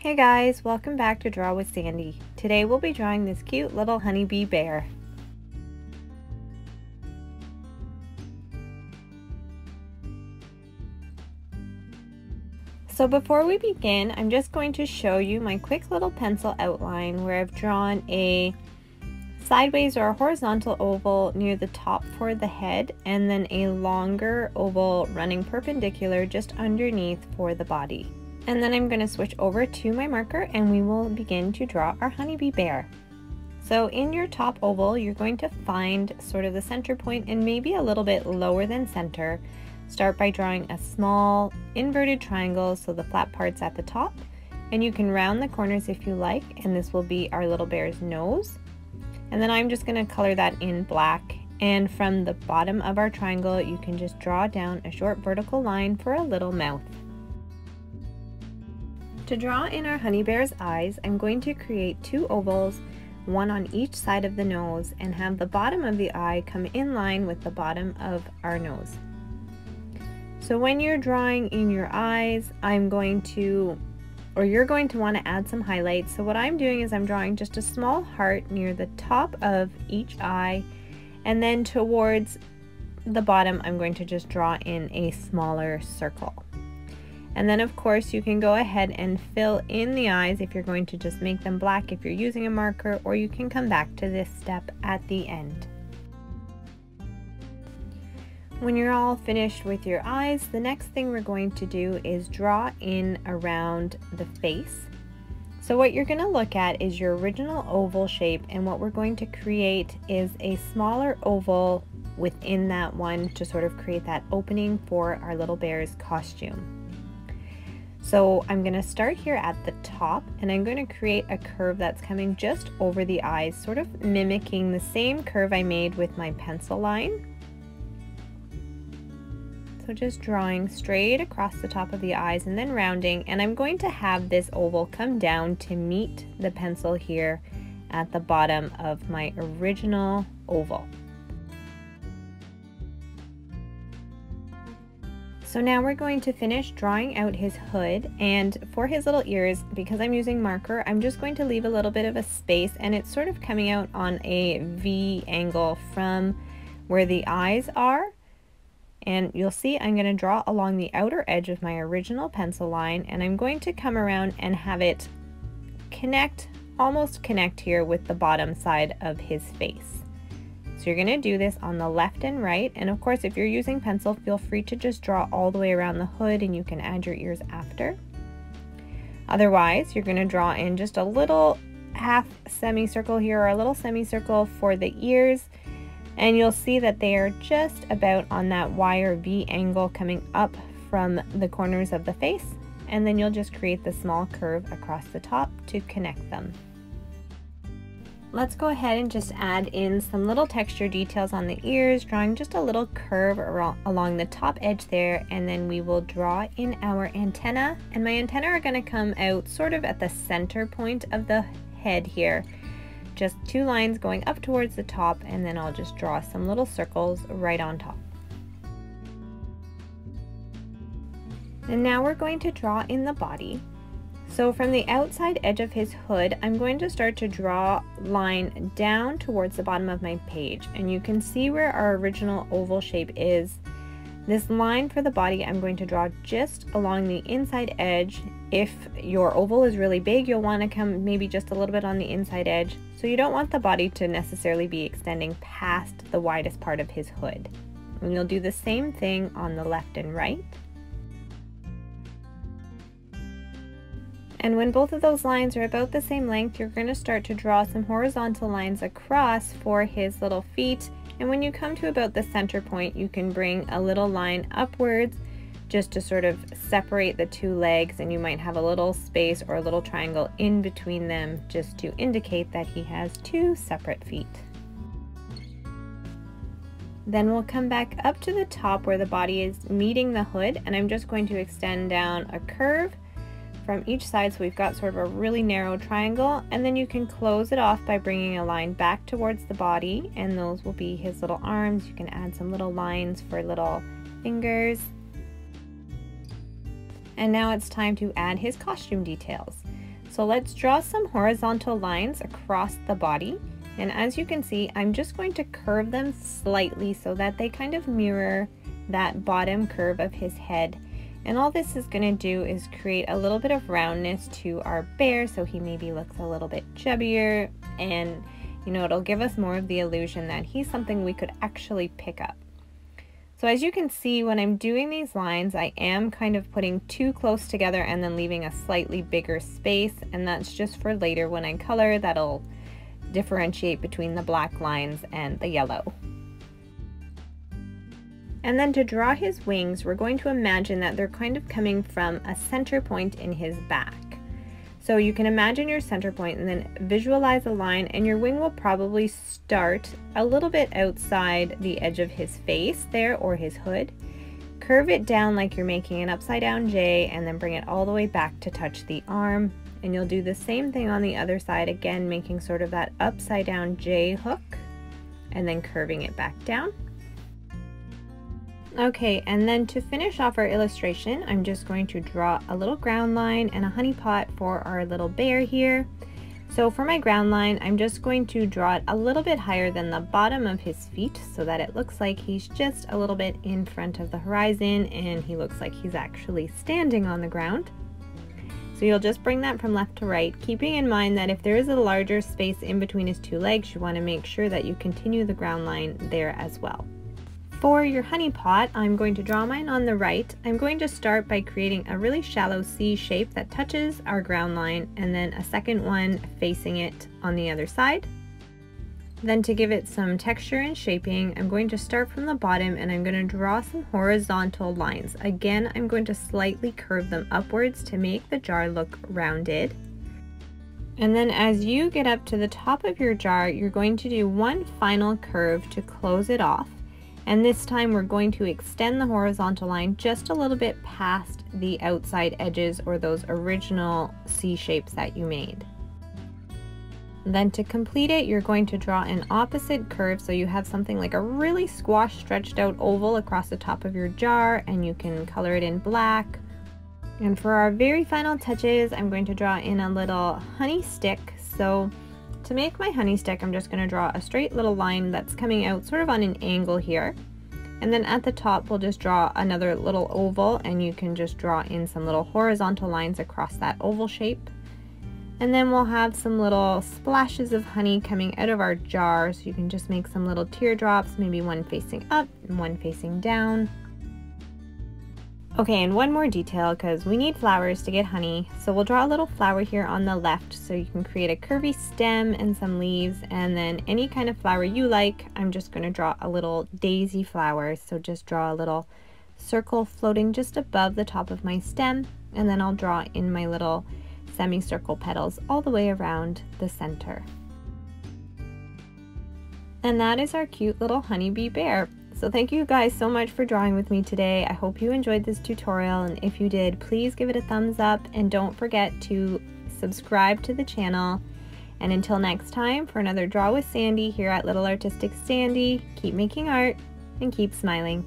Hey guys, welcome back to Draw with Sandee. Today we'll be drawing this cute little honeybee bear. So before we begin, I'm just going to show you my quick little pencil outline where I've drawn a sideways or a horizontal oval near the top for the head, and then a longer oval running perpendicular just underneath for the body. And then I'm going to switch over to my marker and we will begin to draw our honeybee bear. So in your top oval, you're going to find sort of the center point and maybe a little bit lower than center. Start by drawing a small inverted triangle, so the flat part's at the top, and you can round the corners if you like, and this will be our little bear's nose. And then I'm just going to color that in black, and from the bottom of our triangle you can just draw down a short vertical line for a little mouth. To draw in our honey bear's eyes, I'm going to create two ovals, one on each side of the nose, and have the bottom of the eye come in line with the bottom of our nose. So when you're drawing in your eyes, you're going to want to add some highlights. So what I'm doing is I'm drawing just a small heart near the top of each eye, and then towards the bottom I'm going to just draw in a smaller circle. And then of course you can go ahead and fill in the eyes if you're going to just make them black if you're using a marker, or you can come back to this step at the end. When you're all finished with your eyes, the next thing we're going to do is draw in around the face. So what you're going to look at is your original oval shape, and what we're going to create is a smaller oval within that one to sort of create that opening for our little bear's costume. So I'm going to start here at the top, and I'm going to create a curve that's coming just over the eyes, sort of mimicking the same curve I made with my pencil line. So just drawing straight across the top of the eyes and then rounding, and I'm going to have this oval come down to meet the pencil here at the bottom of my original oval. So now we're going to finish drawing out his hood, and for his little ears, because I'm using marker, I'm just going to leave a little bit of a space, and it's sort of coming out on a V angle from where the eyes are. And you'll see I'm going to draw along the outer edge of my original pencil line, and I'm going to come around and have it almost connect here with the bottom side of his face. So you're going to do this on the left and right, and of course if you're using pencil, feel free to just draw all the way around the hood and you can add your ears after. Otherwise, you're going to draw in just a little half semicircle here, or a little semicircle for the ears. And you'll see that they are just about on that Y or V angle coming up from the corners of the face, and then you'll just create the small curve across the top to connect them. Let's go ahead and just add in some little texture details on the ears, drawing just a little curve along the top edge there, and then we will draw in our antenna. And my antenna are going to come out sort of at the center point of the head here. Just two lines going up towards the top, and then I'll just draw some little circles right on top. And now we're going to draw in the body. So from the outside edge of his hood, I'm going to start to draw a line down towards the bottom of my page, and you can see where our original oval shape is. This line for the body I'm going to draw just along the inside edge. If your oval is really big, you'll want to come maybe just a little bit on the inside edge. So you don't want the body to necessarily be extending past the widest part of his hood. And you'll do the same thing on the left and right. And when both of those lines are about the same length, you're going to start to draw some horizontal lines across for his little feet. And when you come to about the center point, you can bring a little line upwards just to sort of separate the two legs, and you might have a little space or a little triangle in between them just to indicate that he has two separate feet. Then we'll come back up to the top where the body is meeting the hood, and I'm just going to extend down a curve from each side, so we've got sort of a really narrow triangle, and then you can close it off by bringing a line back towards the body, and those will be his little arms. You can add some little lines for little fingers. And now it's time to add his costume details. So let's draw some horizontal lines across the body. And as you can see, I'm just going to curve them slightly so that they kind of mirror that bottom curve of his head. And all this is going to do is create a little bit of roundness to our bear, so he maybe looks a little bit chubbier, and you know, it'll give us more of the illusion that he's something we could actually pick up. So as you can see, when I'm doing these lines, I am kind of putting too close together and then leaving a slightly bigger space, and that's just for later when I color. That'll differentiate between the black lines and the yellow. And then to draw his wings, we're going to imagine that they're kind of coming from a center point in his back. So you can imagine your center point and then visualize a line, and your wing will probably start a little bit outside the edge of his face there, or his hood. Curve it down like you're making an upside down J, and then bring it all the way back to touch the arm. And you'll do the same thing on the other side, again making sort of that upside down J hook and then curving it back down. Okay, and then to finish off our illustration, I'm just going to draw a little ground line and a honey pot for our little bear here. So for my ground line, I'm just going to draw it a little bit higher than the bottom of his feet so that it looks like he's just a little bit in front of the horizon and he looks like he's actually standing on the ground. So you'll just bring that from left to right, keeping in mind that if there is a larger space in between his two legs, you want to make sure that you continue the ground line there as well. For your honey pot, I'm going to draw mine on the right. I'm going to start by creating a really shallow C shape that touches our ground line, and then a second one facing it on the other side. Then to give it some texture and shaping, I'm going to start from the bottom and I'm going to draw some horizontal lines. Again, I'm going to slightly curve them upwards to make the jar look rounded. And then as you get up to the top of your jar, you're going to do one final curve to close it off. And this time we're going to extend the horizontal line just a little bit past the outside edges, or those original C shapes that you made. Then to complete it, you're going to draw an opposite curve so you have something like a really squashed, stretched out oval across the top of your jar, and you can color it in black. And for our very final touches, I'm going to draw in a little honey stick. So to make my honey stick, I'm just going to draw a straight little line that's coming out sort of on an angle here. And then at the top, we'll just draw another little oval, and you can just draw in some little horizontal lines across that oval shape. And then we'll have some little splashes of honey coming out of our jar, so you can just make some little teardrops, maybe one facing up and one facing down. Okay, and one more detail, because we need flowers to get honey, so we'll draw a little flower here on the left so you can create a curvy stem and some leaves, and then any kind of flower you like. I'm just going to draw a little daisy flower, so just draw a little circle floating just above the top of my stem, and then I'll draw in my little semicircle petals all the way around the center. And that is our cute little honeybee bear. So thank you guys so much for drawing with me today. I hope you enjoyed this tutorial, and if you did, please give it a thumbs up and don't forget to subscribe to the channel. And until next time, for another Draw with Sandee here at Little Artistic Sandee, keep making art and keep smiling.